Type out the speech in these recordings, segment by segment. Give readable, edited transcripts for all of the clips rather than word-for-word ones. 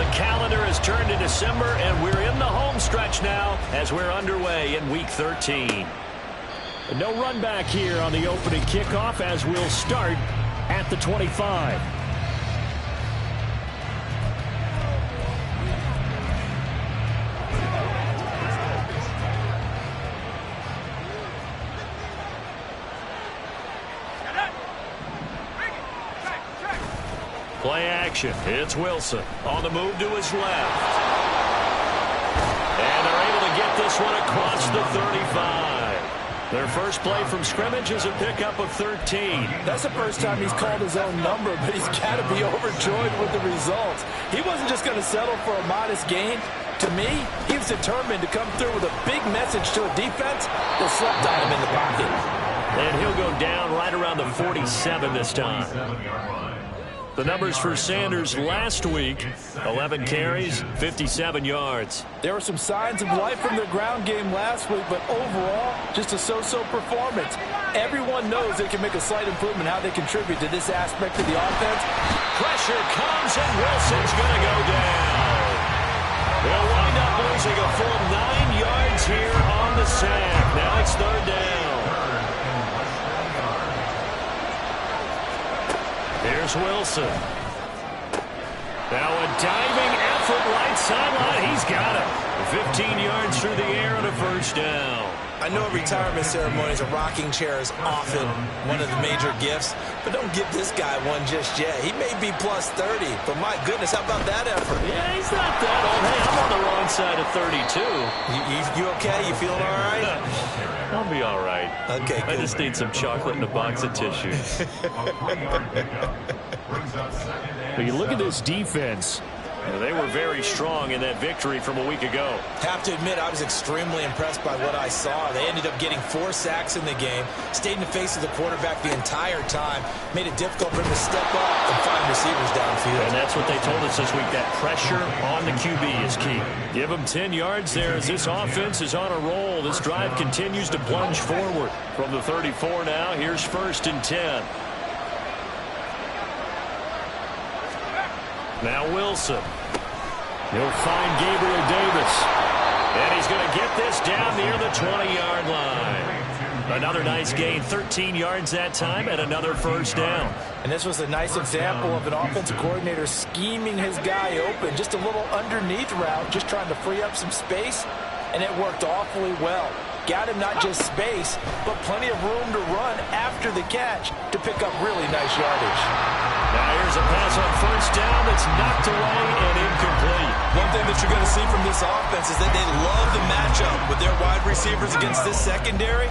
calendar has turned to December, and we're in the home stretch now as we're underway in Week 13. No run back here on the opening kickoff as we'll start at the 25. Play action. It's Wilson on the move to his left. And they're able to get this one across the 35. Their first play from scrimmage is a pickup of 13. That's the first time he's called his own number, but he's got to be overjoyed with the results. He wasn't just going to settle for a modest gain. To me, he was determined to come through with a big message to a defense that slept on him in the pocket. And he'll go down right around the 47 this time. The numbers for Sanders last week, 11 carries, 57 yards. There were some signs of life from their ground game last week, but overall, just a so-so performance. Everyone knows they can make a slight improvement how they contribute to this aspect of the offense. Pressure comes, and Wilson's going to go down. They'll wind up losing a full 9 yards here on the sack. Now it's third down. Here's Wilson. Now a diving effort right sideline. He's got it. 15 yards through the air and a first down. I know retirement ceremonies, a rocking chair is often one of the major gifts, but don't give this guy one just yet. He may be plus 30, but my goodness, how about that effort? Yeah, he's not that old. Hey, I'm on the wrong side of 32. You okay? You feeling all right? I'll be all right. Okay, good. I just need some chocolate and a box of tissues. But you look at this defense. They were very strong in that victory from a week ago. Have to admit, I was extremely impressed by what I saw. They ended up getting 4 sacks in the game, stayed in the face of the quarterback the entire time, made it difficult for him to step up and find receivers downfield. And that's what they told us this week, that pressure on the QB is key. Give them 10 yards there as this offense is on a roll. This drive continues to plunge forward. From the 34 now, here's 1st and 10. Now Wilson. He'll find Gabriel Davis. And he's going to get this down near the 20-yard line. Another nice gain, 13 yards that time, and another first down. And this was a nice example of an offensive coordinator scheming his guy open. Just a little underneath route, just trying to free up some space, and it worked awfully well. Got him not just space, but plenty of room to run after the catch to pick up really nice yardage. Now here's a pass on first down that's knocked away and incomplete. One thing that you're going to see from this offense is that they love the matchup with their wide receivers against this secondary.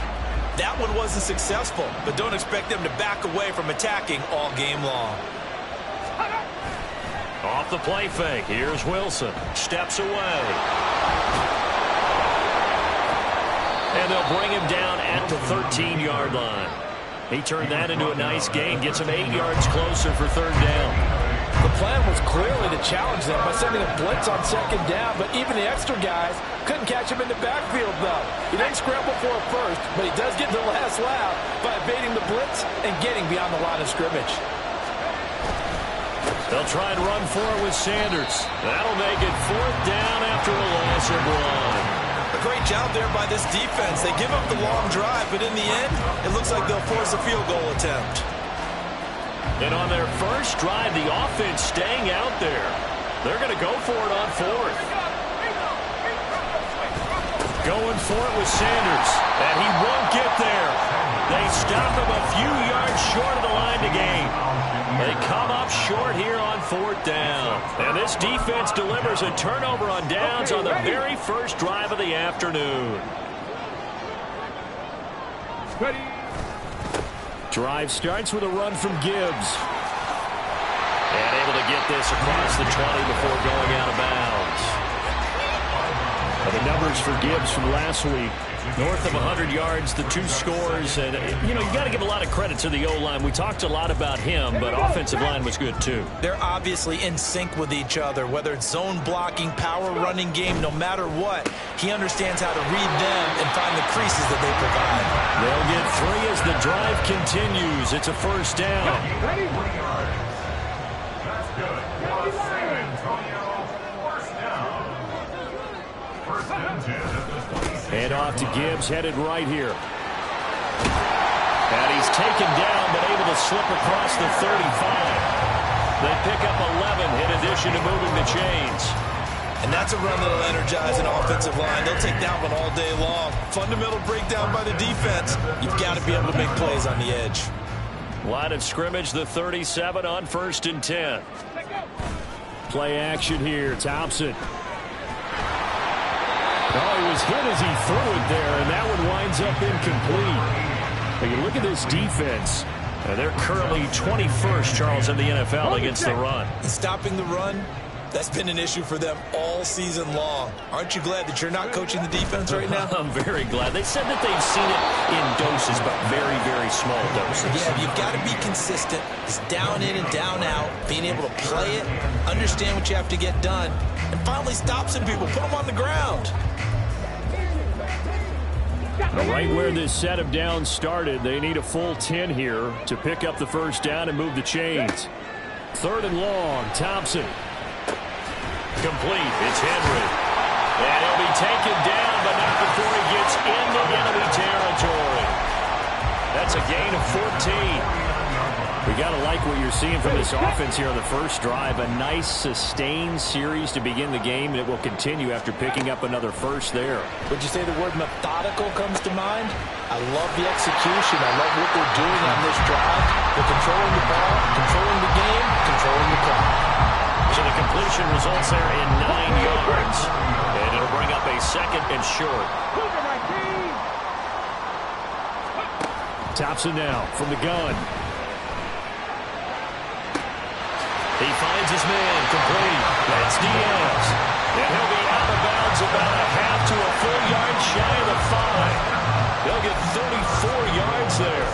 That one wasn't successful, but don't expect them to back away from attacking all game long. Off the play fake, here's Wilson. Steps away. And they'll bring him down at the 13-yard line. He turned that into a nice gain, gets him 8 yards closer for third down. The plan was clearly to challenge them by sending a blitz on second down, but even the extra guys couldn't catch him in the backfield, though. He didn't scramble for a first, but he does get the last laugh by evading the blitz and getting beyond the line of scrimmage. They'll try and run for it with Sanders. That'll make it 4th down after a loss of 1. A great job there by this defense. They give up the long drive, but in the end, it looks like they'll force a field goal attempt. And on their first drive, the offense staying out there. They're going to go for it on 4th. Going for it with Sanders, and he won't get there. They stop him a few yards short of the line to gain. They come up short here on 4th down. And this defense delivers a turnover on downs on the very first drive of the afternoon. Ready. Drive starts with a run from Gibbs. And able to get this across the 20 before going out of bounds. The numbers for Gibbs from last week, north of 100 yards, the 2 scores. And, you know, you got to give a lot of credit to the O-line. We talked a lot about him, but offensive line was good, too. They're obviously in sync with each other, whether it's zone blocking, power running game, no matter what. He understands how to read them and find the creases that they provide. They'll get 3 as the drive continues. It's a first down. Ready? That's good. And off to Gibbs, headed right here. And he's taken down, but able to slip across the 35. They pick up 11 in addition to moving the chains. And that's a run that'll energize an offensive line. They'll take that one all day long. Fundamental breakdown by the defense. You've got to be able to make plays on the edge. Line of scrimmage, the 37 on 1st and 10. Play action here. Thompson. Oh, he was hit as he threw it there, and that one winds up incomplete. But you look at this defense. They're currently 21st, Charles, in the NFL against the run. Stopping the run, that's been an issue for them all season long. Aren't you glad that you're not coaching the defense right now? I'm very glad. They said that they've seen it in doses, but very, very small doses. Yeah, you've got to be consistent. It's down in and down out, being able to play it, understand what you have to get done, and finally stop some people, put them on the ground. Right where this set of downs started, they need a full 10 here to pick up the first down and move the chains. 3rd and long, Thompson. Complete, it's Henry. And he'll be taken down, but not before he gets into enemy territory. That's a gain of 14. We got to like what you're seeing from this offense here on the first drive. A nice, sustained series to begin the game, and it will continue after picking up another first there. Would you say the word methodical comes to mind? I love the execution. I love what they're doing on this drive. They're controlling the ball, controlling the game, controlling the clock. So the completion results there in 9 yards. And it'll bring up a 2nd and short. Thompson now from the gun. He finds his man, complete. That's Diaz. And he'll be out of bounds about a half to a full yard shy of the 5. They'll get 34 yards there.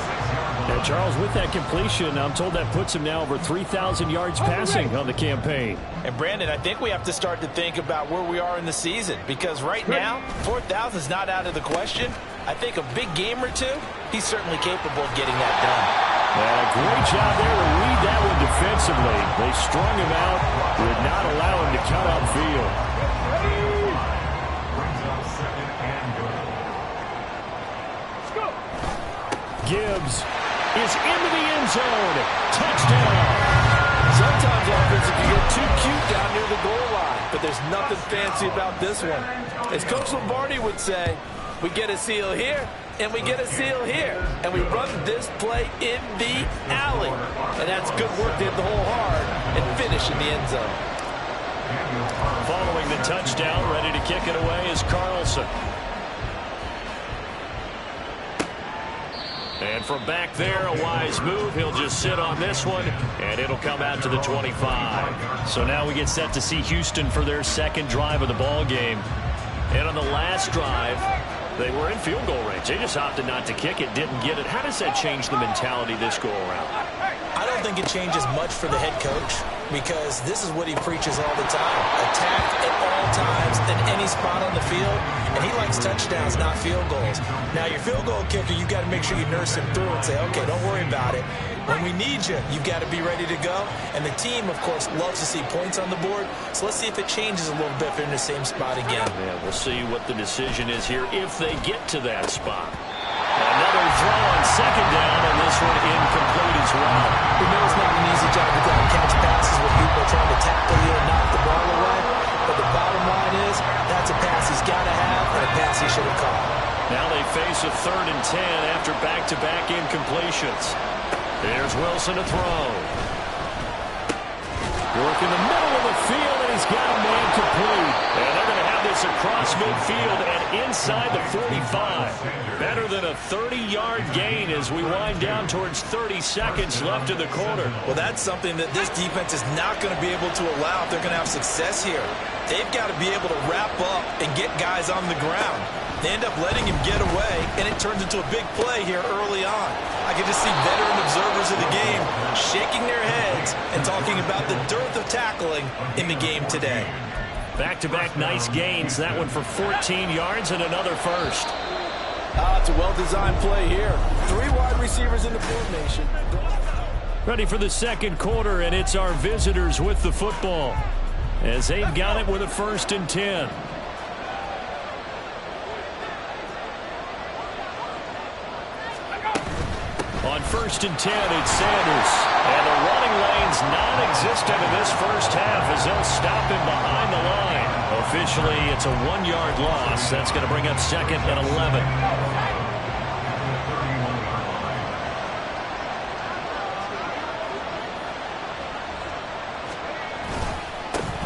And Charles, with that completion, I'm told that puts him now over 3,000 yards passing on the campaign. And Brandon, I think we have to start to think about where we are in the season, because right now, 4,000 is not out of the question. I think a big game or two, he's certainly capable of getting that done. And a great job there to read that one defensively. They strung him out, would not allow him to cut upfield. Gibbs is into the end zone. Touchdown. Sometimes offense can get too cute down near the goal line, but there's nothing fancy about this one. As Coach Lombardi would say, we get a seal here, and we get a seal here, and we run this play in the alley. And that's good work to hit the hole hard and finish in the end zone. Following the touchdown, ready to kick it away is Carlson. And from back there, a wise move. He'll just sit on this one, and it'll come out to the 25. So now we get set to see Houston for their 2nd drive of the ball game. And on the last drive, they were in field goal range. They just opted not to kick it, didn't get it. How does that change the mentality this go around? I don't think it changes much for the head coach, because this is what he preaches all the time. Attack at all times in any spot on the field, and he likes touchdowns, not field goals. Now, your field goal kicker, you've got to make sure you nurse him through and say, okay, don't worry about it. When we need you, you've got to be ready to go. And the team, of course, loves to see points on the board. So let's see if it changes a little bit if they're in the same spot again. Yeah, we'll see what the decision is here if they get to that spot. Another throw on 2nd down, and this one incomplete as well. We know it's not an easy job to go and catch passes when people are trying to tackle you and knock the ball away. But the bottom line is, that's a pass he's got to have and a pass he should have caught. Now they face a 3rd and 10 after back-to-back incompletions. There's Wilson to throw. Work in the middle of the field, and he's got a man complete. And they're going to have this across midfield and inside the 45. Better than a 30-yard gain as we wind down towards 30 seconds left in the quarter. Well, that's something that this defense is not going to be able to allow if they're going to have success here. They've got to be able to wrap up and get guys on the ground. They end up letting him get away, and it turns into a big play here early on. I can just see veteran observers of the game shaking their heads and talking about the dearth of tackling in the game today. Back-to-back nice gains. That one for 14 yards and another first. It's a well-designed play here. 3 wide receivers in the formation. Ready for the 2nd quarter, and it's our visitors with the football as they've got it with a 1st and 10. On 1st and 10, it's Sanders. And the running lane's non-existent in this first half as they'll stop him behind the line. Officially, it's a 1-yard loss. That's going to bring up 2nd and 11.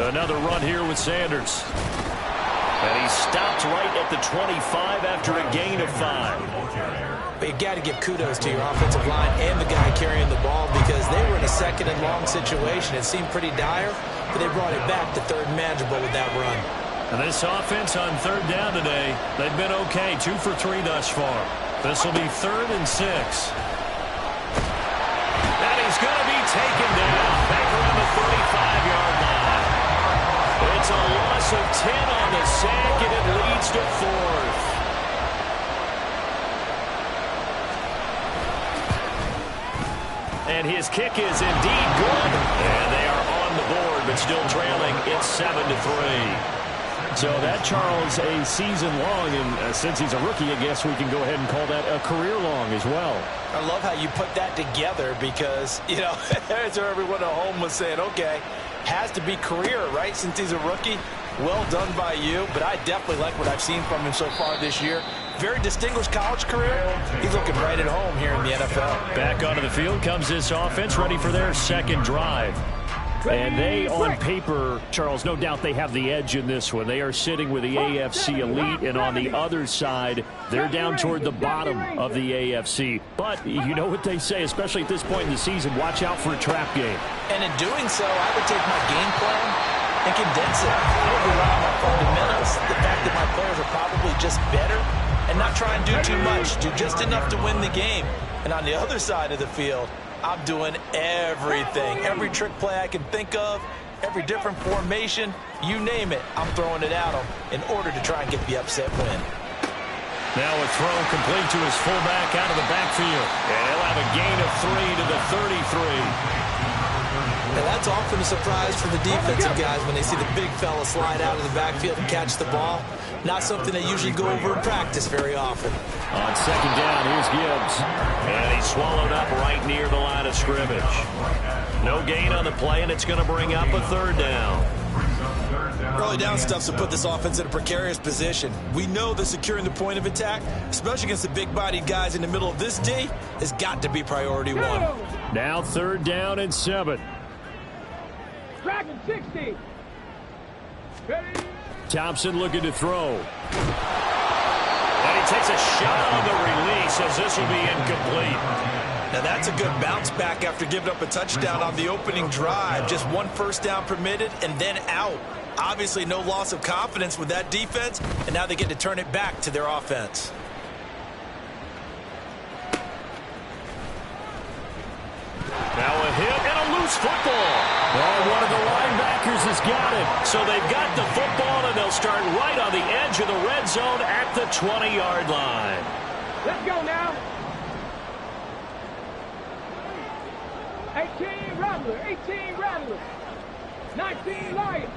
Another run here with Sanders. And he stopped right at the 25 after a gain of 5. But you got to give kudos to your offensive line and the guy carrying the ball because they were in a 2nd and long situation. It seemed pretty dire, but they brought it back to 3rd and manageable with that run. And this offense on 3rd down today, they've been okay, 2 for 3 thus far. This will be 3rd and 6. And he's going to be taken down back around the 35-yard line. It's a loss of 10 on the sack, and it leads to 4th. And his kick is indeed good. And they are on the board, but still trailing. It's 7-3. So that, Charles, a season long, and since he's a rookie, I guess we can go ahead and call that a career long as well. I love how you put that together because, you know, that's where everyone at home was saying, okay, has to be career, right, since he's a rookie. Well done by you, but I definitely like what I've seen from him so far this year. Very distinguished college career. He's looking right at home here in the NFL. Back onto the field comes this offense, ready for their 2nd drive. And they, on paper, Charles, no doubt they have the edge in this one. They are sitting with the AFC elite, and on the other side, they're down toward the bottom of the AFC. But you know what they say, especially at this point in the season, watch out for a trap game. And in doing so, I would take my game plan and condense it. I would rely on my fundamentals, the fact that my players are probably just better, and not try and do too much, do just enough to win the game. And on the other side of the field, I'm doing everything. Every trick play I can think of, every different formation, you name it, I'm throwing it at them in order to try and get the upset win. Now a throw complete to his fullback out of the backfield. And he'll have a gain of 3 to the 33. And that's often a surprise for the defensive guys when they see the big fella slide out of the backfield and catch the ball. Not something they usually go over in practice very often. On 2nd down, here's Gibbs. And he's swallowed up right near the line of scrimmage. No gain on the play, and it's going to bring up a 3rd down. Early down stuff's to put this offense in a precarious position. We know that securing the point of attack, especially against the big-bodied guys in the middle of this D, has got to be priority 1. Now 3rd down and 7. Dragon 60. Ready? Thompson looking to throw. And he takes a shot on the release as this will be incomplete. Now that's a good bounce back after giving up a touchdown on the opening drive. Just 1 first down permitted and then out. Obviously no loss of confidence with that defense, and now they get to turn it back to their offense. Now a hit and a loose football. Well, one of the linebackers has got it. So they've got the football, and they'll start right on the edge of the red zone at the 20-yard line. Let's go now. 18 Rattler, 18 Rattler, 19 Lion.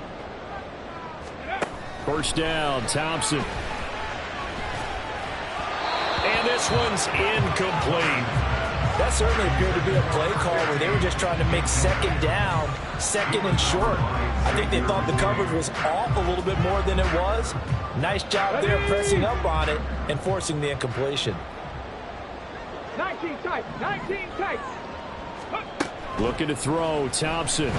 1st down, Thompson. And this one's incomplete. That certainly appeared to be a play call where they were just trying to make 2nd down, 2nd and short. I think they thought the coverage was off a little bit more than it was. Nice job there pressing up on it and forcing the incompletion. 19 tight, 19 tight. Looking to throw, Thompson.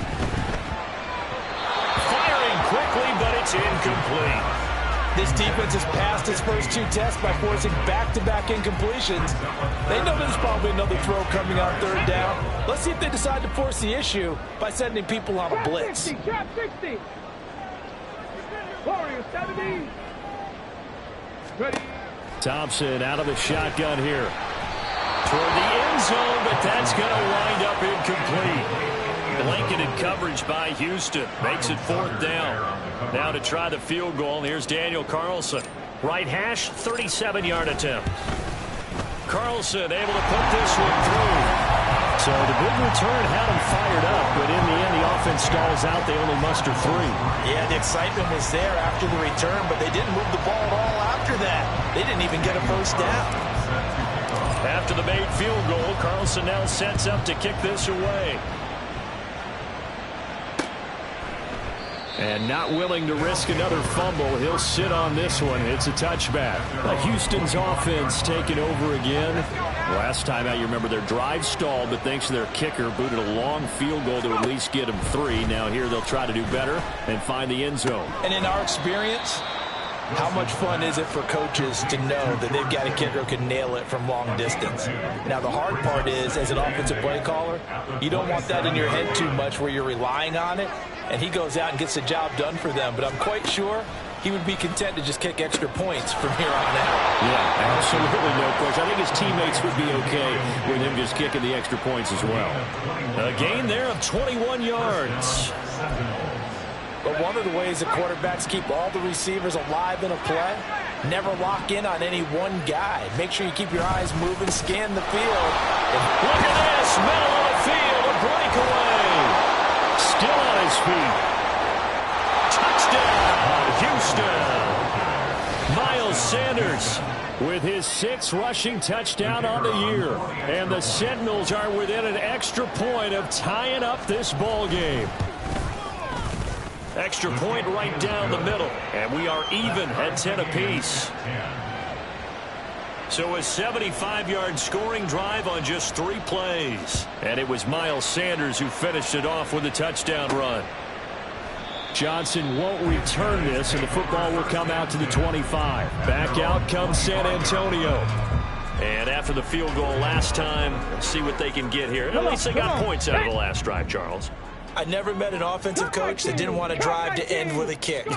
Firing quickly, but it's incomplete. This defense has passed its first 2 tests by forcing back-to-back incompletions. They know there's probably another throw coming on 3rd down. Let's see if they decide to force the issue by sending people on a blitz. Trap 60. Warriors 70. Ready. Thompson out of the shotgun here. Toward the end zone, but that's going to wind up incomplete. Blanketed coverage by Houston. Makes it 4th down. Now to try the field goal, here's Daniel Carlson. Right hash, 37-yard attempt. Carlson able to put this one through. So the big return had him fired up, but in the end, the offense stalls out. They only muster 3. Yeah, the excitement was there after the return, but they didn't move the ball at all after that. They didn't even get a first down. After after the made field goal. Carlson now sets up to kick this away. And not willing to risk another fumble, he'll sit on this one. It's a touchback. Houston's offense taking over again. Last time out, you remember their drive stalled, but thanks to their kicker, booted a long field goal to at least get them 3. Now here they'll try to do better and find the end zone. And in our experience, how much fun is it for coaches to know that they've got a kicker who can nail it from long distance? Now, the hard part is, as an offensive play caller, you don't want that in your head too much where you're relying on it, and he goes out and gets the job done for them. But I'm quite sure he would be content to just kick extra points from here on out. Yeah, absolutely, no question. I think his teammates would be okay with him just kicking the extra points as well. A gain there of 21 yards. But one of the ways the quarterbacks keep all the receivers alive in a play, never lock in on any one guy. Make sure you keep your eyes moving, scan the field. Look at this, middle of the field, a breakaway. Still on his feet. Touchdown, Houston. Miles Sanders with his 6th rushing touchdown on the year. And the Sentinels are within an extra point of tying up this ball game. Extra point right down the middle. And we are even at 10 apiece. So a 75-yard scoring drive on just 3 plays. And it was Miles Sanders who finished it off with a touchdown run. Johnson won't return this, and the football will come out to the 25. Back out comes San Antonio. And after the field goal last time, let's see what they can get here. At least they got points out of the last drive, Charles. I never met an offensive coach that didn't want to drive to end with a kick.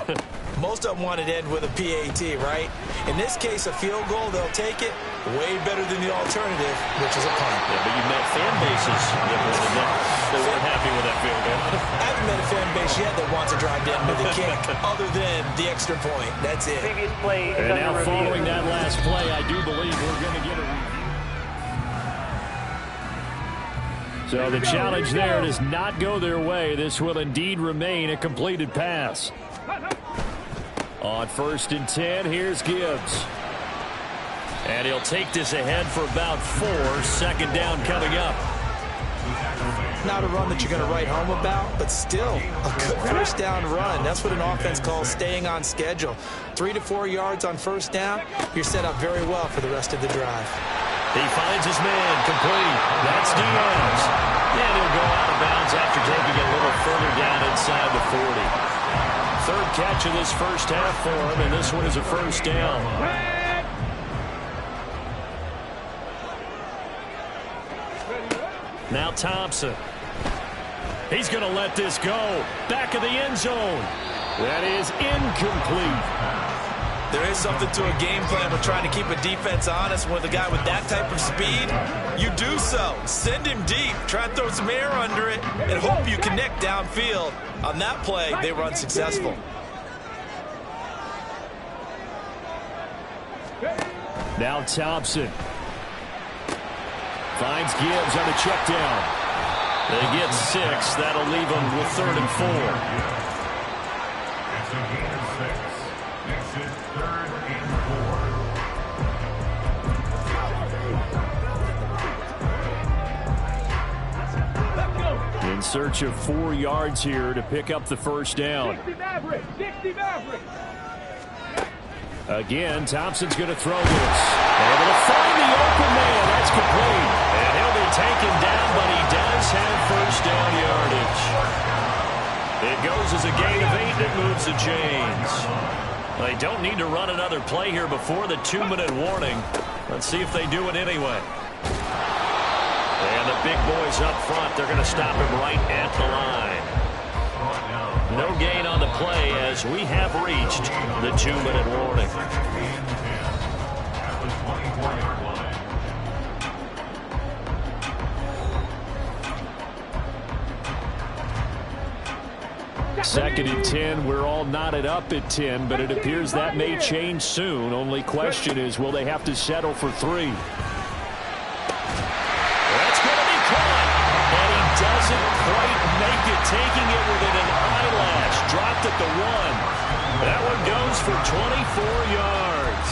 Most of them wanted to end with a PAT, right? In this case, a field goal, they'll take it way better than the alternative, which is a punt. Yeah, but you met fan bases that weren't happy with that field goal. I haven't met a fan base yet that wants to drive to end with a kick other than the extra point. That's it. Previous play is And now under following review. that last play, I do believe we're going to get a review. So the challenge there does not go their way. This will indeed remain a completed pass. On 1st and 10, here's Gibbs. And he'll take this ahead for about 4. 2nd down coming up. Not a run that you're going to write home about, but still a good 1st down run. That's what an offense calls staying on schedule. 3 to 4 yards on 1st down, you're set up very well for the rest of the drive. He finds his man, complete. That's Diaz. And he'll go out of bounds after taking a little further down inside the 40. 3rd catch of this first half for him, and this one is a 1st down. Now Thompson. He's going to let this go. Back of the end zone. That is incomplete. There is something to a game plan with trying to keep a defense honest. With a guy with that type of speed, you do so. Send him deep. Try and throw some air under it and hope you connect downfield. On that play, they were unsuccessful. Now Thompson. Finds Gibbs on the check down. They get 6. That'll leave them with 3rd and 4. In search of 4 yards here to pick up the 1st down. 60 Maverick. Again, Thompson's going to throw this. Able to find the open man. That's complete. And he'll be taken down, but he does have 1st down yardage. It goes as a gain of 8 that moves the chains. They don't need to run another play here before the 2-minute warning. Let's see if they do it anyway. And the big boys up front, they're going to stop him right at the line. No gain on the play as we have reached the 2-minute warning. Second and 10. We're all knotted up at 10, but it appears that may change soon. Only question is, will they have to settle for 3? That's going to be caught. And he doesn't quite make it, taking it within an eyelash. Dropped at the 1. That one goes for 24 yards.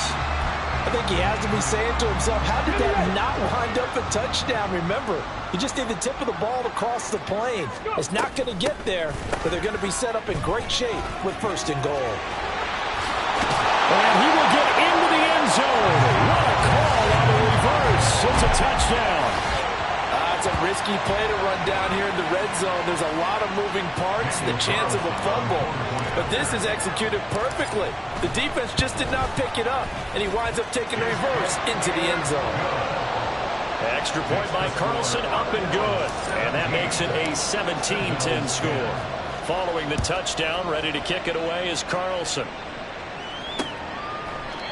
I think he has to be saying to himself, how did that not wind up a touchdown. Remember, you just need the tip of the ball to cross the plane. It's not going to get there, but they're going to be set up in great shape with 1st and goal. And he will get into the end zone. What a call on the reverse. It's a touchdown. It's a risky play to run down here in the red zone. There's a lot of moving parts, the chance of a fumble. But this is executed perfectly. The defense just did not pick it up, and he winds up taking the reverse into the end zone. Extra point by Carlson, up and good. And that makes it a 17-10 score. Following the touchdown, ready to kick it away is Carlson.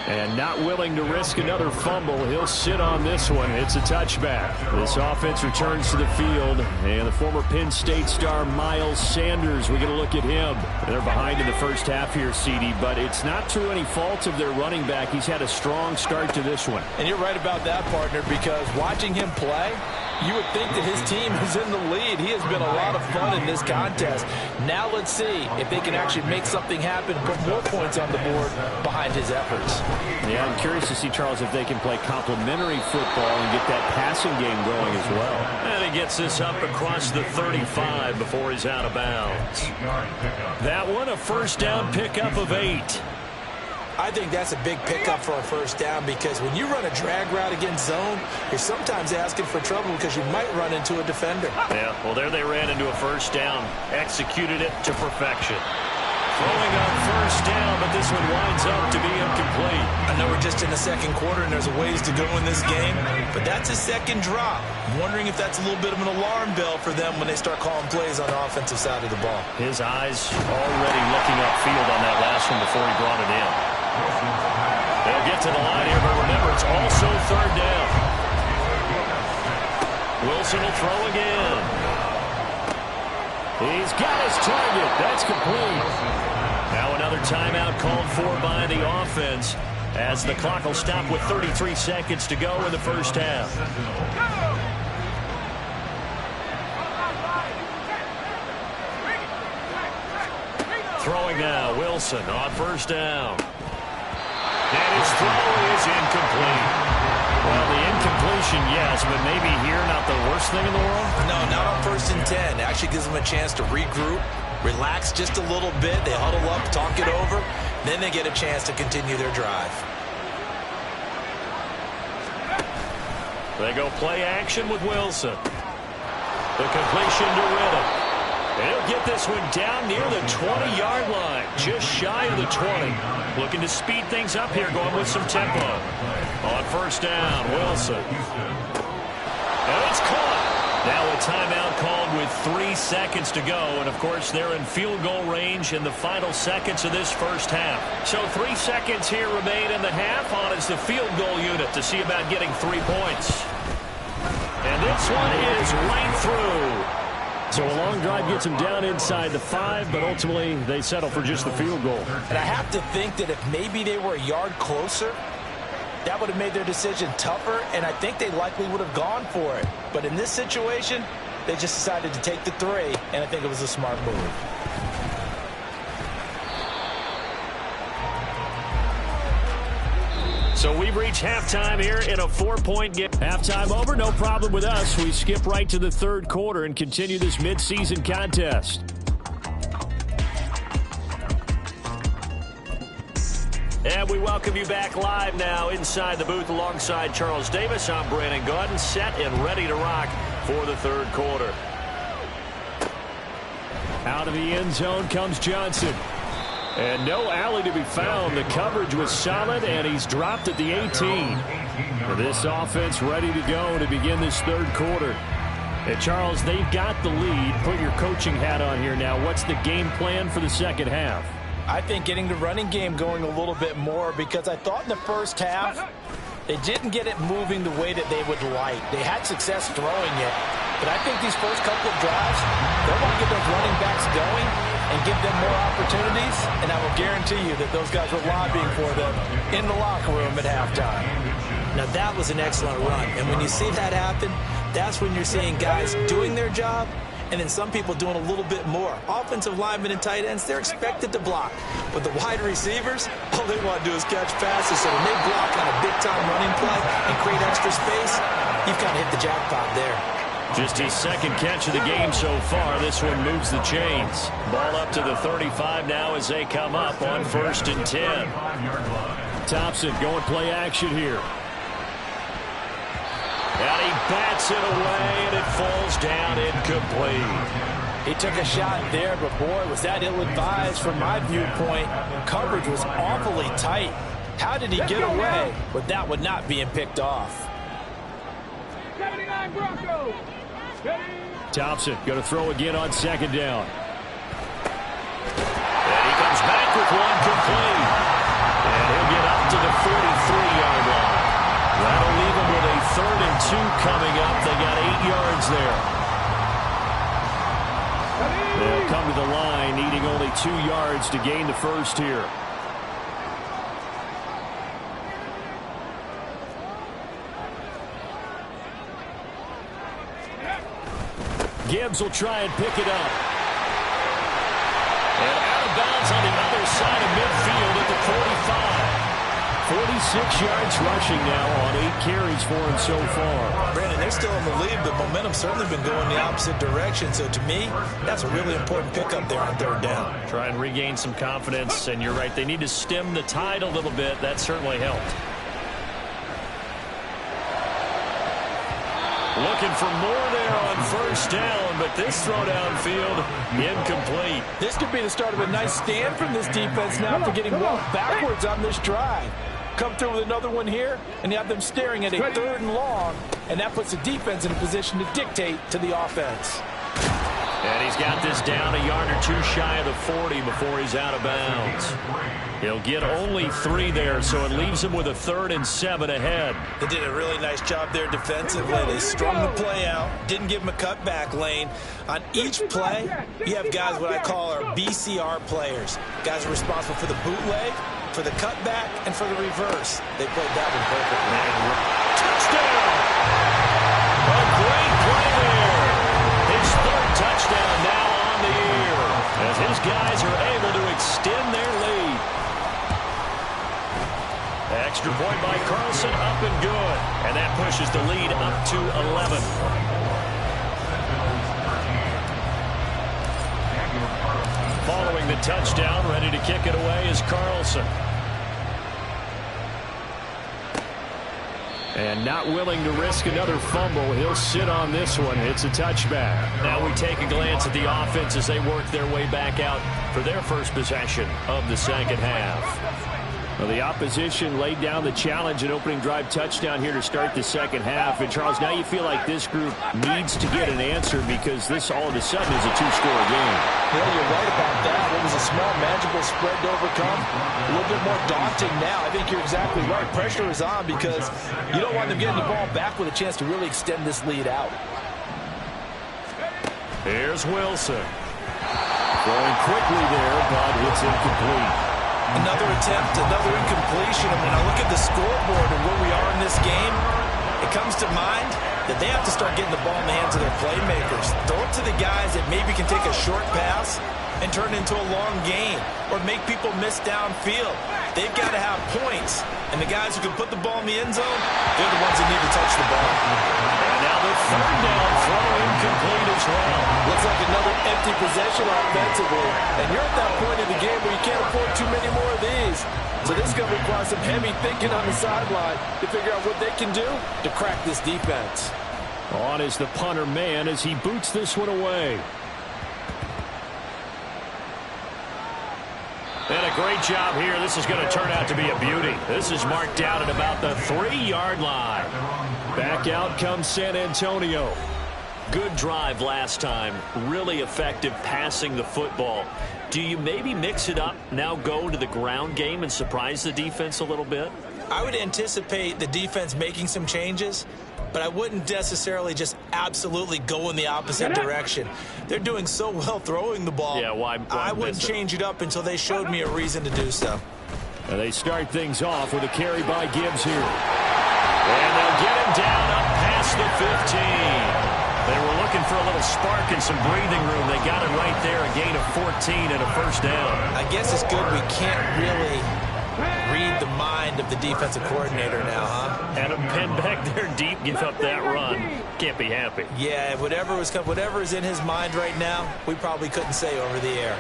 And not willing to risk another fumble. He'll sit on this one. It's a touchback. This offense returns to the field. And the former Penn State star Miles Sanders, we get a look at him. They're behind in the first half here, CD, but it's not through any fault of their running back. He's had a strong start to this one. And you're right about that, partner, because watching him play, you would think that his team is in the lead. He has been a lot of fun in this contest. Now let's see if they can actually make something happen, put more points on the board behind his efforts. Yeah, I'm curious to see, Charles, if they can play complementary football and get that passing game going as well. And he gets this up across the 35 before he's out of bounds. That one, a first down pickup of 8. I think that's a big pickup for a first down because when you run a drag route against zone, you're sometimes asking for trouble because you might run into a defender. Yeah, well, there they ran into a first down. Executed it to perfection. Throwing on first down, but this one winds up to be incomplete. I know we're just in the second quarter and there's a ways to go in this game, but that's a second drop. I'm wondering if that's a little bit of an alarm bell for them when they start calling plays on the offensive side of the ball. His eyes already looking upfield on that last one before he brought it in. They'll get to the line here, but remember, it's also third down. Wilson will throw again. He's got his target. That's complete. Now another timeout called for by the offense as the clock will stop with 33 seconds to go in the first half. Throwing now, Wilson on first down. And his throw is incomplete. Well, the incompletion, yes, but maybe here not the worst thing in the world? No, not on 1st and 10. It actually gives them a chance to regroup, relax just a little bit. They huddle up, talk it over. Then they get a chance to continue their drive. They go play action with Wilson. The completion to Riddick. He'll get this one down near the 20-yard line, just shy of the 20. Looking to speed things up here, going with some tempo. On first down, Wilson. And it's caught. Now a timeout called with 3 seconds to go. And, of course, they're in field goal range in the final seconds of this first half. So 3 seconds here remain in the half on as the field goal unit to see about getting 3 points. And this one is right through. So a long drive gets them down inside the 5, but ultimately they settle for just the field goal. And I have to think that if maybe they were a yard closer, that would have made their decision tougher, and I think they likely would have gone for it. But in this situation, they just decided to take the 3, and I think it was a smart move. So we've reached halftime here in a 4-point game. Halftime over, no problem with us. We skip right to the third quarter and continue this midseason contest. And we welcome you back live now inside the booth alongside Charles Davis. I'm Brandon Gaudin, set and ready to rock for the third quarter. Out of the end zone comes Johnson. And no alley to be found. The coverage was solid, and he's dropped at the 18. This offense ready to go to begin this third quarter. And Charles, they've got the lead. Put your coaching hat on here now. What's the game plan for the second half? I think getting the running game going a little bit more because I thought in the first half they didn't get it moving the way that they would like. They had success throwing it, but I think these first couple of drives, they want to get those running backs going and give them more opportunities, and I will guarantee you that those guys were lobbying for them in the locker room at halftime. Now, that was an excellent run, and when you see that happen, that's when you're seeing guys doing their job and then some people doing a little bit more. Offensive linemen and tight ends, they're expected to block. But the wide receivers, all they want to do is catch passes. So when they block on a big-time running play and create extra space, you've kind of hit the jackpot there. Just his second catch of the game so far. This one moves the chains. Ball up to the 35 now as they come up on 1st and 10. Thompson going play action here. And he bats it away, and it falls down incomplete. He took a shot there, but boy, was that ill-advised from my viewpoint. Coverage was awfully tight. How did he get away with that one not being picked off? 79 Broncos. Thompson going to throw again on 2nd down. And he comes back with one complete. And he'll get up to the 43-yard line. That'll leave him with a 3rd and 2 coming up. They got 8 yards there. They'll come to the line, needing only 2 yards to gain the first here. Gibbs will try and pick it up. And out of bounds on the other side of midfield at the 45. 46 yards rushing now on 8 carries for him so far. Brandon, they're still in the lead, but momentum's certainly been going the opposite direction. So to me, that's a really important pickup there on 3rd down. Try and regain some confidence, and you're right, they need to stem the tide a little bit. That certainly helped. Looking for more there on 1st down, but this throw downfield incomplete. This could be the start of a nice stand from this defense now for getting walked backwards on this drive. Come through with another one here, and you have them staring at a 3rd and long, and that puts the defense in a position to dictate to the offense. And he's got this down a yard or 2 shy of the 40 before he's out of bounds. He'll get only 3 there, so it leaves him with a 3rd and 7 ahead. They did a really nice job there defensively. They strung the play out, didn't give him a cutback lane. On each play, you have guys what I call our BCR players. Guys are responsible for the bootleg, for the cutback, and for the reverse. They played that one perfectly. Touchdown! A great play there. His 3rd touchdown now on the year, as his guys are able to extend their lead. Extra point by Carlson, up and good. And that pushes the lead up to 11. Following the touchdown, ready to kick it away is Carlson. And not willing to risk another fumble, he'll sit on this one. It's a touchback. Now we take a glance at the offense as they work their way back out for their first possession of the 2nd half. Well, the opposition laid down the challenge and opening drive touchdown here to start the 2nd half. And, Charles, now you feel like this group needs to get an answer because this all of a sudden is a 2-score game. Yeah, you're right about that. It was a small, manageable spread to overcome. A little bit more daunting now. I think you're exactly right. Pressure is on because you don't want them getting the ball back with a chance to really extend this lead out. Here's Wilson. Going quickly there, but it's incomplete. Another attempt, another incompletion. And when I look at the scoreboard and where we are in this game, it comes to mind that they have to start getting the ball in the hands of their playmakers. Throw it to the guys that maybe can take a short pass and turn it into a long gain or make people miss downfield. They've got to have points. And the guys who can put the ball in the end zone, they're the ones that need to touch the ball. And now the 3rd down throw incomplete as well. Looks like another empty possession offensively. And you're at that point in the game where you can't afford too many more of these. So this is going to require some heavy thinking on the sideline to figure out what they can do to crack this defense. On is the punter man as he boots this one away. And a great job here. This is going to turn out to be a beauty. This is marked out at about the 3-yard line. Back out comes San Antonio. Good drive last time. Really effective passing the football. Do you maybe mix it up, now go to the ground game and surprise the defense a little bit? I would anticipate the defense making some changes, but I wouldn't necessarily just absolutely go in the opposite direction. They're doing so well throwing the ball. Yeah, why I wouldn't change it up until they showed me a reason to do so. And they start things off with a carry by Gibbs here. And they'll get him down up past the 15. They were looking for a little spark and some breathing room. They got it right there, a gain of 14 and a 1st down. I guess it's good we can't really Read the mind of the defensive coordinator now, huh? Had him pinned back there deep, give up that run. Can't be happy. Yeah, whatever is in his mind right now, we probably couldn't say over the air.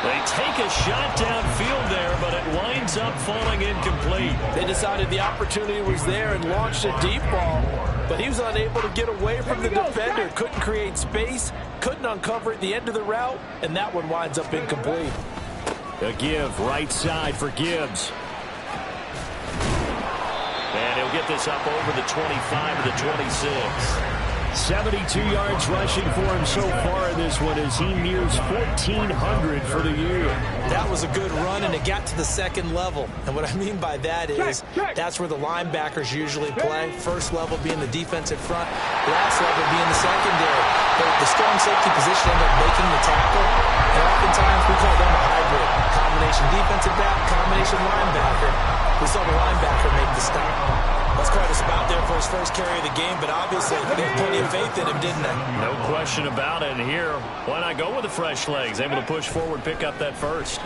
They take a shot downfield there, but it winds up falling incomplete. They decided the opportunity was there and launched a deep ball, but he was unable to get away from the defender. Couldn't create space, couldn't uncover at the end of the route, and that one winds up incomplete. A give, right side for Gibbs. And he'll get this up over the 25 to the 26. 72 yards rushing for him so far in this one as he nears 1,400 for the year. That was a good run, and it got to the second level. And what I mean by that is that's where the linebackers usually play. First level being the defensive front, last level being the secondary. But the strong safety position ended up making the tackle, and oftentimes we call them a hybrid. Combination defensive back, combination linebacker. We saw the linebacker make the stop. That's quite a spot there for his first carry of the game, but obviously they had plenty of faith in him, didn't they? No question about it. And here, why not go with the fresh legs? Able to push forward, pick up that first.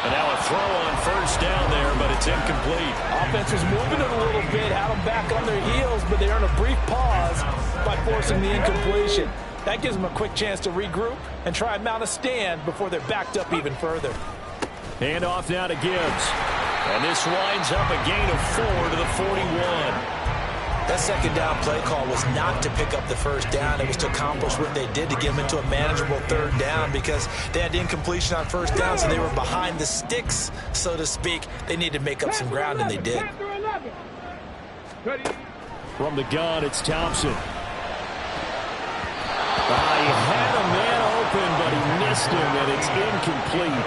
And now a throw on first down there, but it's incomplete. Offense was moving it a little bit, had them back on their heels, but they earned a brief pause by forcing the incompletion. That gives them a quick chance to regroup and try and mount a stand before they're backed up even further. Hand off now to Gibbs. And this winds up a gain of 4 to the 41. That second down play call was not to pick up the first down. It was to accomplish what they did to get them into a manageable third down because they had incompletion on first down, so they were behind the sticks, so to speak. They needed to make up some ground, and they did. From the gun, it's Thompson. He had a man open, but he missed him, and it's incomplete.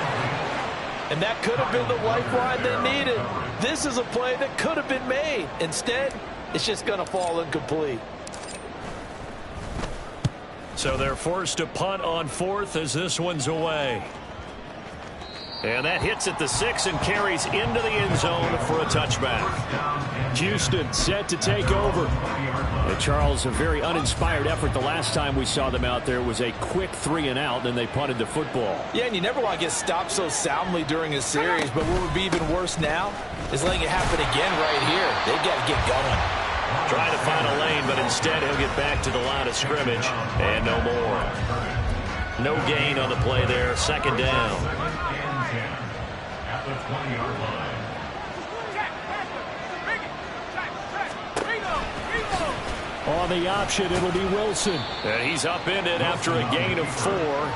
And that could have been the lifeline they needed. This is a play that could have been made. Instead, it's just going to fall incomplete. So they're forced to punt on fourth as this one's away. And that hits at the 6 and carries into the end zone for a touchback. Houston set to take over. And Charles, a very uninspired effort the last time we saw them out there was a quick 3 and out, and they punted the football. Yeah, and you never want to get stopped so soundly during a series, but what would be even worse now is letting it happen again right here. They've got to get going. Trying to find a lane, but instead he'll get back to the line of scrimmage, and no more. No gain on the play there, second down. At the 20-yard line. On the option, it'll be Wilson. And he's upended after a gain of 4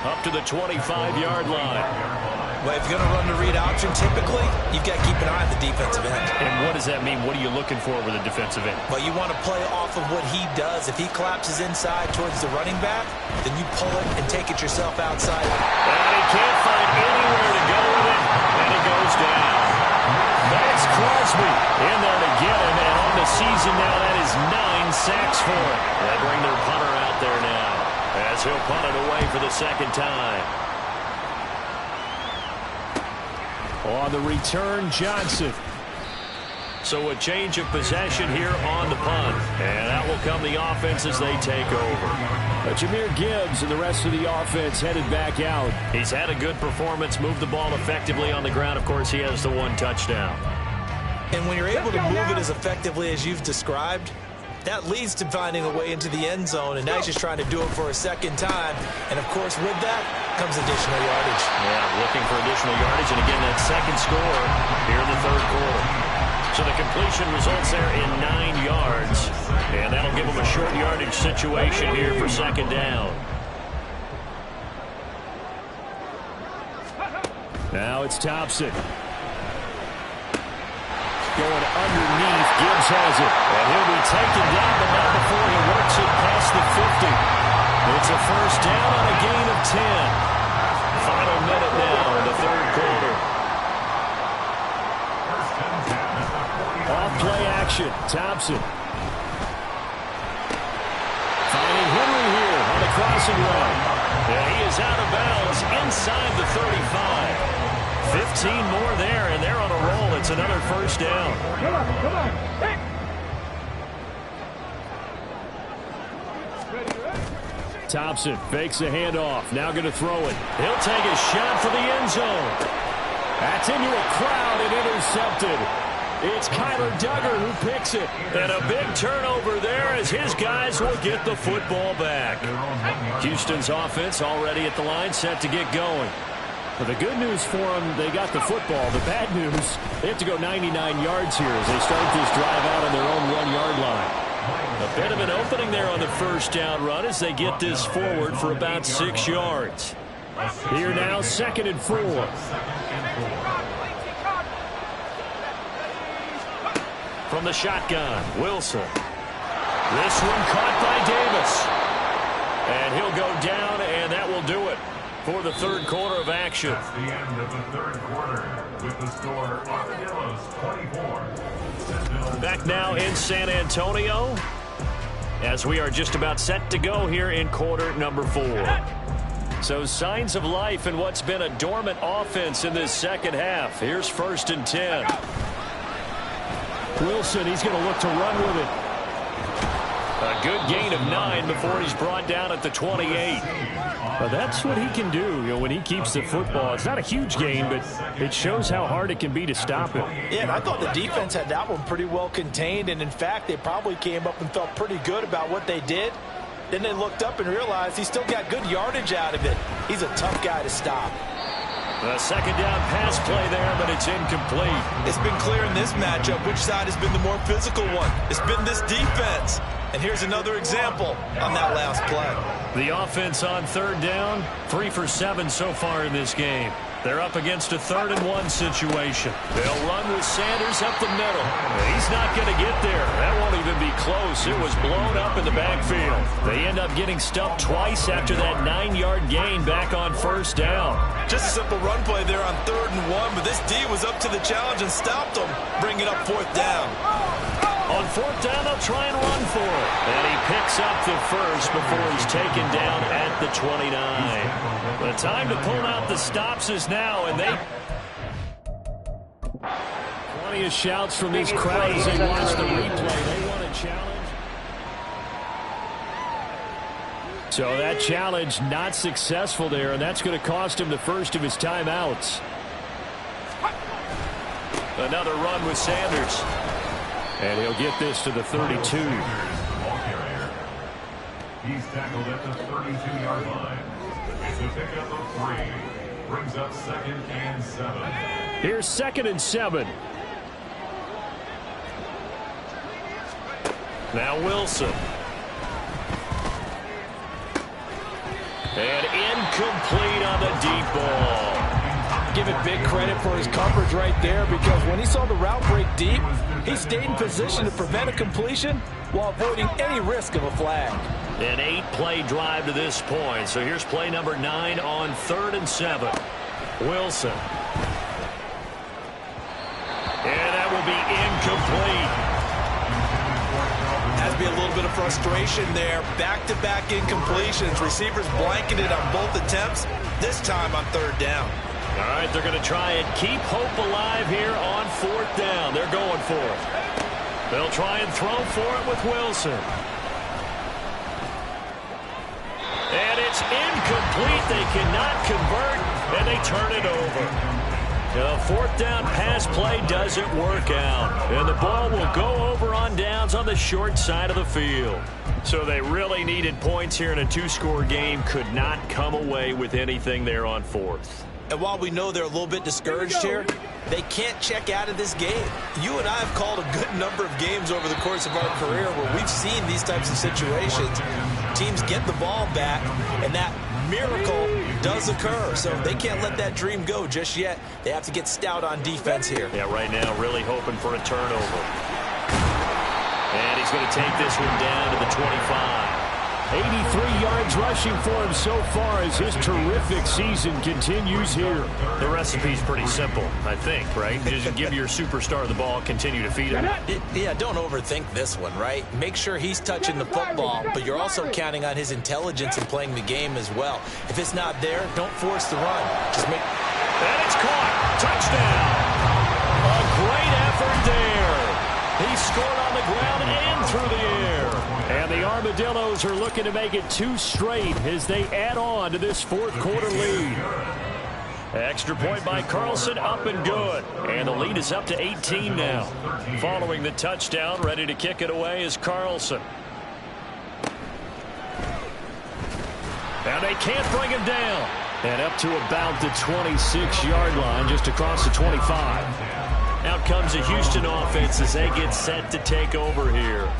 up to the 25-yard line. Well, if you're going to run the read option, typically, you've got to keep an eye on the defensive end. And what does that mean? What are you looking for with a defensive end? Well, you want to play off of what he does. If he collapses inside towards the running back, then you pull it and take it yourself outside. And he can't find anywhere to go with it, and it goes down. That's Crosby in there to get him, and on the season now, that is 9 sacks for him. They bring their punter out there now as he'll punt it away for the second time. On the return, Johnson. So a change of possession here on the punt, and that will come the offense as they take over. Jahmyr Gibbs and the rest of the offense headed back out. He's had a good performance, moved the ball effectively on the ground. Of course, he has the 1 touchdown. And when you're able to move it as effectively as you've described, that leads to finding a way into the end zone, and now he's just trying to do it for a second time. And, of course, with that comes additional yardage. Yeah, looking for additional yardage, and again, that second score here in the third quarter. So the completion results there in 9 yards, and that'll give them a short yardage situation here for second down. Now it's Thompson. Going underneath, Gibbs has it, and he'll be taken down, but not before he works it past the 50. It's a first down on a gain of 10. Final minute now in the third quarter. Off play action, Thompson. Finding Henry here on the crossing run. And he is out of bounds inside the 35. 15 more there, and they're on a roll. It's another first down. Come on, come on. Hey. Thompson fakes a handoff. Now going to throw it. He'll take a shot for the end zone. That's into a crowd and intercepted. It's Kyler Duggar who picks it. And a big turnover there as his guys will get the football back. Houston's offense already at the line, set to get going. But the good news for them, they got the football. The bad news, they have to go 99 yards here as they start this drive out on their own 1-yard line. A bit of an opening there on the first down run as they get this forward for about 6 yards. Here now, 2nd and 4. From the shotgun, Wilson. This one caught by Davis. And he'll go down, and that will do it for the third quarter of action. That's the end of the third quarter with the score Armadillos 24. Back now in San Antonio as we are just about set to go here in quarter number 4. So signs of life in what's been a dormant offense in this second half. Here's 1st and 10. Wilson, he's going to look to run with it. A good gain of 9 before he's brought down at the 28. Well, that's what he can do, when he keeps the football. It's not a huge gain, but it shows how hard it can be to stop him. Yeah, and I thought the defense had that one pretty well contained, and in fact, they probably came up and felt pretty good about what they did. Then they looked up and realized he still got good yardage out of it. He's a tough guy to stop. A second down pass play there, but it's incomplete. It's been clear in this matchup which side has been the more physical one. It's been this defense. And here's another example on that last play. The offense on 3rd down, 3 for 7 so far in this game. They're up against a 3rd and 1 situation. They'll run with Sanders up the middle. He's not going to get there. That won't even be close. It was blown up in the backfield. They end up getting stuffed twice after that 9-yard gain back on 1st down. Just a simple run play there on 3rd and 1, but this D was up to the challenge and stopped them, bringing up 4th down. On 4th down, they'll try and run for it. And he picks up the first before he's taken down at the 29. The time to pull out the stops is now, and they... Plenty of shouts from this crowd as they watch the replay. They want a challenge. So that challenge not successful there, and that's going to cost him the first of his timeouts. Another run with Sanders. And he'll get this to the 32. He's tackled at the 32-yard line. It's a pickup of 3. Brings up 2nd and 7. Here's 2nd and 7. Now Wilson. And incomplete on the deep ball. Give it big credit for his coverage right there, because when he saw the route break deep, he stayed in position to prevent a completion while avoiding any risk of a flag. An 8-play drive to this point. So here's play number 9 on 3rd and 7. Wilson. And that will be incomplete. Has to be a little bit of frustration there. Back-to-back incompletions. Receivers blanketed on both attempts, this time on 3rd down. All right, they're going to try and keep hope alive here on 4th down. They're going for it. They'll try and throw for it with Wilson. And it's incomplete. They cannot convert, and they turn it over. The 4th down pass play doesn't work out, and the ball will go over on downs on the short side of the field. So they really needed points here in a 2-score game. Could not come away with anything there on 4th. And while we know they're a little bit discouraged here, they can't check out of this game. You and I have called a good number of games over the course of our career where we've seen these types of situations. Teams get the ball back, and that miracle does occur. So they can't let that dream go just yet. They have to get stout on defense here. Yeah, right now really hoping for a turnover. And he's going to take this one down to the 25. 83 yards rushing for him so far as his terrific season continues here. The recipe's pretty simple, I think, right? Just give your superstar the ball, continue to feed him. Yeah, don't overthink this one, right? Make sure he's touching the football, but you're also counting on his intelligence in playing the game as well. If it's not there, don't force the run. Just make... And it's caught. Touchdown. A great effort there. He scored on the ground and through the air. And And the Armadillos are looking to make it 2 straight as they add on to this fourth quarter lead. Extra point by Carlson, up and good. And the lead is up to 18 now. Following the touchdown, ready to kick it away is Carlson. And they can't bring him down. And up to about the 26-yard line, just across the 25. Out comes the Houston offense as they get set to take over here.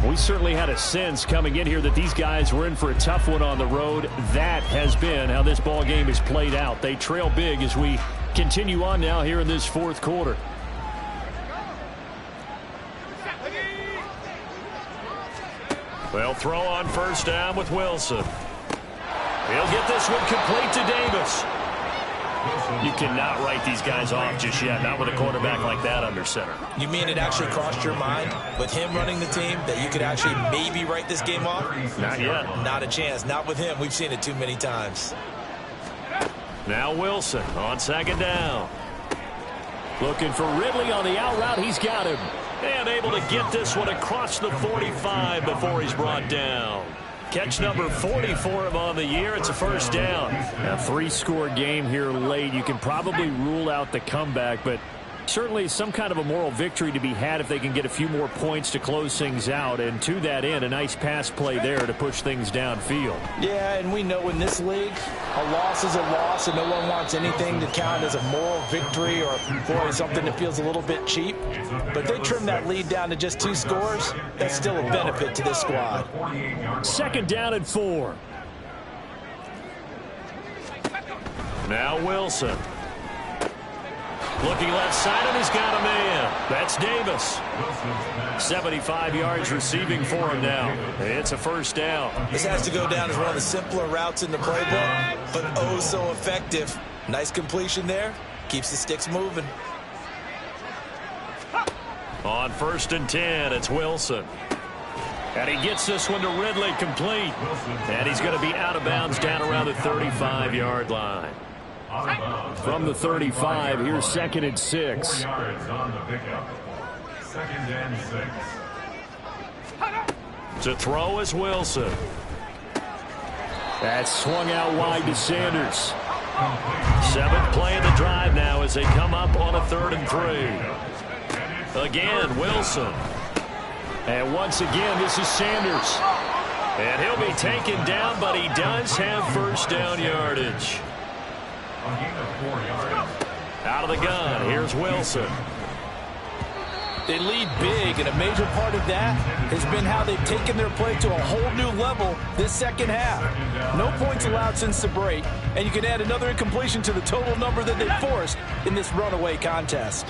We certainly had a sense coming in here that these guys were in for a tough one on the road. That has been how this ball game is played out. They trail big as we continue on now here in this fourth quarter. They'll throw on first down with Wilson. He'll get this one complete to Davis. You cannot write these guys off just yet, not with a quarterback like that under center. You mean it actually crossed your mind with him running the team that you could actually maybe write this game off? Not yet. Not a chance. Not with him. We've seen it too many times. Now Wilson on second down. Looking for Ridley on the out route. He's got him. And able to get this one across the 45 before he's brought down. Catch number 40 for him on the year. It's a first down. A 3-score game here late. You can probably rule out the comeback, but certainly some kind of a moral victory to be had if they can get a few more points to close things out. And to that end, a nice pass play there to push things downfield. Yeah, and we know in this league, a loss is a loss, and no one wants anything to count as a moral victory or boy, something that feels a little bit cheap. But they trim that lead down to just 2 scores. That's still a benefit to this squad. Second down and 4. Now Wilson. Looking left side, and he's got a man. That's Davis. 75 yards receiving for him now. It's a first down. This has to go down as one of the simpler routes in the playbook, but oh so effective. Nice completion there. Keeps the sticks moving. On first and 10, it's Wilson. And he gets this one to Ridley complete. And he's going to be out of bounds down around the 35-yard line. From the 35, here's second and 6. To throw is Wilson. That's swung out wide to Sanders. 7th play of the drive now as they come up on a 3rd and 3. Again, Wilson. And once again, this is Sanders. And he'll be taken down, but he does have first down yardage. Out of the gun, here's Wilson. They lead big, and a major part of that has been how they've taken their play to a whole new level this second half. No points allowed since the break, and you can add another incompletion to the total number that they forced in this runaway contest.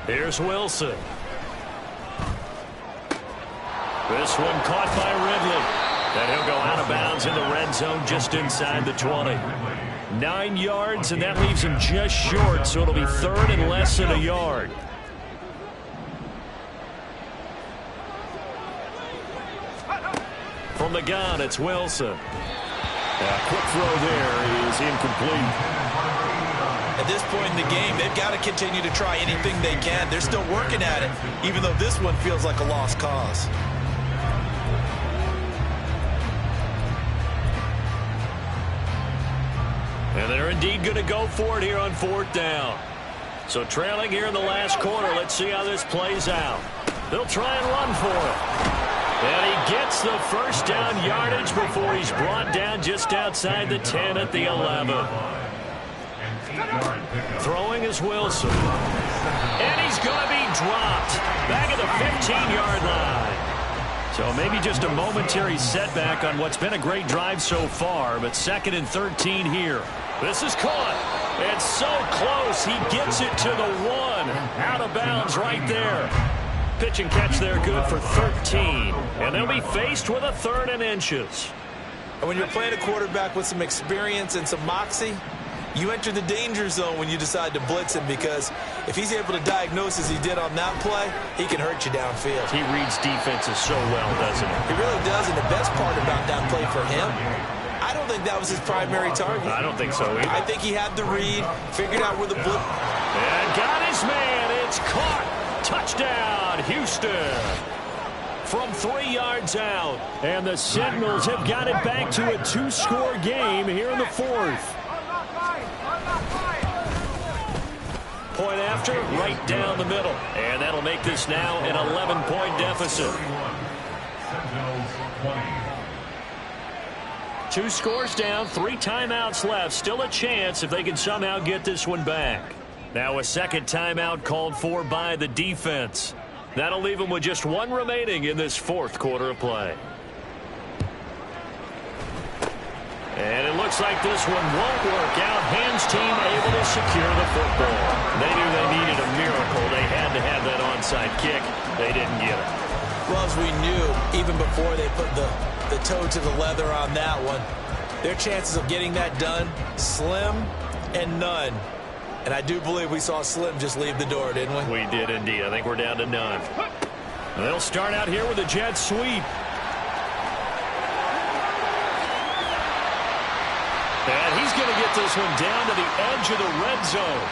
Here's Wilson. This one caught by Ridley. And he'll go out of bounds in the red zone just inside the 20. 9 yards, and that leaves him just short, so it'll be 3rd and less than a yard. From the gun, it's Wilson. A quick throw there is incomplete. At this point in the game, they've got to continue to try anything they can. They're still working at it, even though this one feels like a lost cause. And they're indeed going to go for it here on 4th down. So trailing here in the last quarter, let's see how this plays out. They'll try and run for it. And he gets the first down yardage before he's brought down just outside the 10 at the 11. Throwing is Wilson. And he's going to be dropped back at the 15-yard line. So maybe just a momentary setback on what's been a great drive so far, but 2nd and 13 here. This is caught. It's so close. He gets it to the 1. Out of bounds right there. Pitch and catch there good for 13. And they'll be faced with a 3rd and inches. And when you're playing a quarterback with some experience and some moxie, you enter the danger zone when you decide to blitz him, because if he's able to diagnose as he did on that play, he can hurt you downfield. He reads defenses so well, doesn't he? He really does, and the best part about that play for him, I I don't think that was his primary target. I don't think so either. I think he had the read, figured out where the blitz. And got his man. It's caught. Touchdown, Houston. From 3 yards out. And the Sentinels have got it back to a 2-score game here in the fourth. Point after, right down the middle. And that'll make this now an 11-point deficit. 2 scores down, 3 timeouts left. Still a chance if they can somehow get this one back. Now a second timeout called for by the defense. That'll leave them with just 1 remaining in this fourth quarter of play. And it looks like this one won't work out. Hams team able to secure the football. They knew they needed a miracle. They had to have that onside kick. They didn't get it. Well, as we knew, even before they put the toe to the leather on that one, their chances of getting that done, slim and none. And I do believe we saw Slim just leave the door, didn't we? We did indeed. I think we're down to none. They'll start out here with a jet sweep. And he's going to get this one down to the edge of the red zone.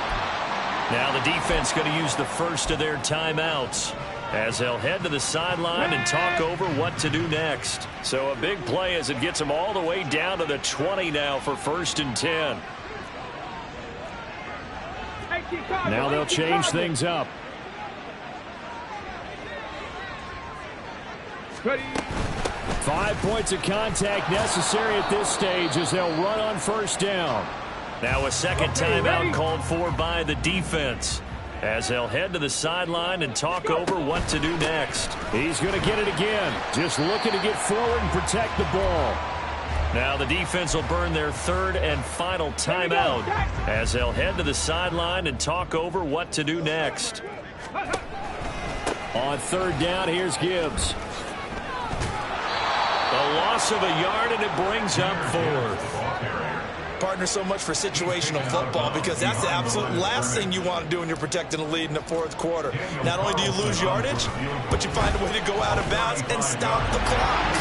Now the defense going to use the first of their timeouts as they'll head to the sideline and talk over what to do next. So a big play as it gets them all the way down to the 20 now for 1st and 10. Now they'll change things up. Ready. 5 points of contact necessary at this stage as they'll run on 1st down. Now a second timeout called for by the defense as they'll head to the sideline and talk over what to do next. He's going to get it again, just looking to get forward and protect the ball. Now the defense will burn their 3rd and final timeout as they'll head to the sideline and talk over what to do next. On 3rd down, here's Gibbs. A loss of a yard, and it brings up 4th. Partner, so much for situational football because that's the absolute last thing you want to do when you're protecting a lead in the 4th quarter. Not only do you lose yardage, but you find a way to go out of bounds and stop the clock.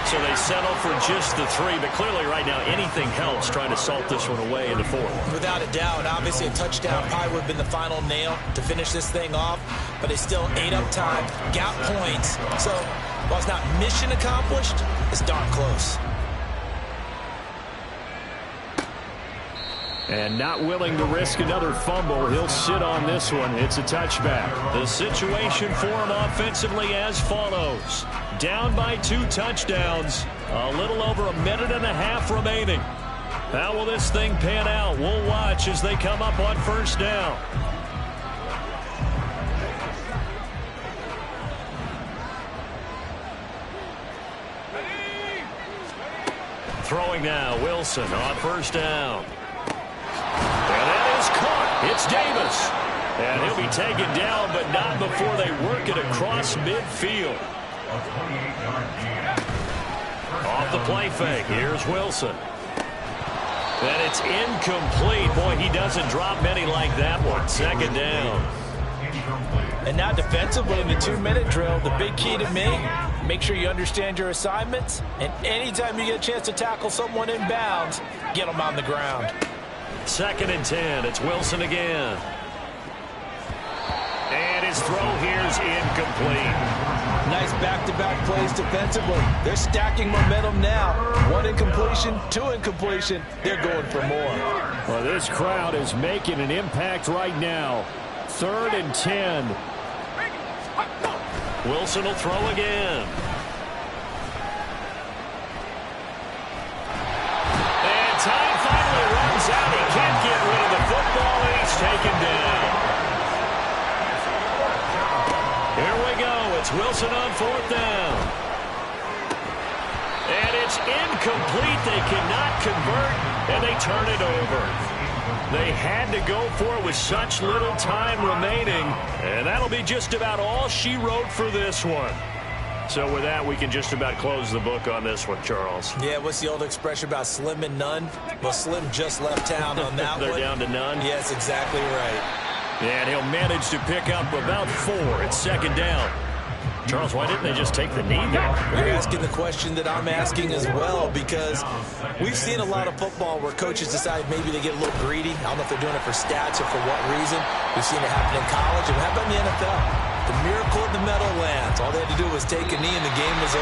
So they settle for just the 3, but clearly right now anything helps trying to salt this one away in the 4th. Without a doubt, obviously a touchdown probably would have been the final nail to finish this thing off, but they still ate up time, got points. So while it's not mission accomplished, it's darn close. And not willing to risk another fumble, he'll sit on this one. It's a touchback. The situation for him offensively as follows. Down by 2 touchdowns. A little over a minute and a half remaining. How will this thing pan out? We'll watch as they come up on 1st down. Throwing now, Wilson on 1st down. And that is caught. It's Davis. And he'll be taken down, but not before they work it across midfield. Off the play fake. Here's Wilson. And it's incomplete. Boy, he doesn't drop many like that one. 2nd down. And now defensively in the 2-minute drill, the big key to me, make sure you understand your assignments. And anytime you get a chance to tackle someone in bounds, get them on the ground. 2nd and 10. It's Wilson again. And his throw here's incomplete. Nice back-to-back plays defensively. They're stacking momentum now. 1 incompletion, 2 incompletion. They're going for more. Well, this crowd is making an impact right now. 3rd and 10. Wilson will throw again. And time finally runs out. He can't get rid of the football, and he's taken down. Here we go. It's Wilson on 4th down. And it's incomplete. They cannot convert, and they turn it over. They had to go for it with such little time remaining, and that'll be just about all she wrote for this one. So with that, we can just about close the book on this one, Charles. Yeah, what's the old expression about slim and none? Well, Slim just left town on that They're one. down to none? Yes, exactly right. And he'll manage to pick up about 4 at 2nd down. Charles, why didn't they just take the knee there? You're asking the question that I'm asking as well, because we've seen a lot of football where coaches decide maybe they get a little greedy. I don't know if they're doing it for stats or for what reason. We've seen it happen in college, and how about in the NFL? The miracle in the Meadowlands. All they had to do was take a knee and the game was over.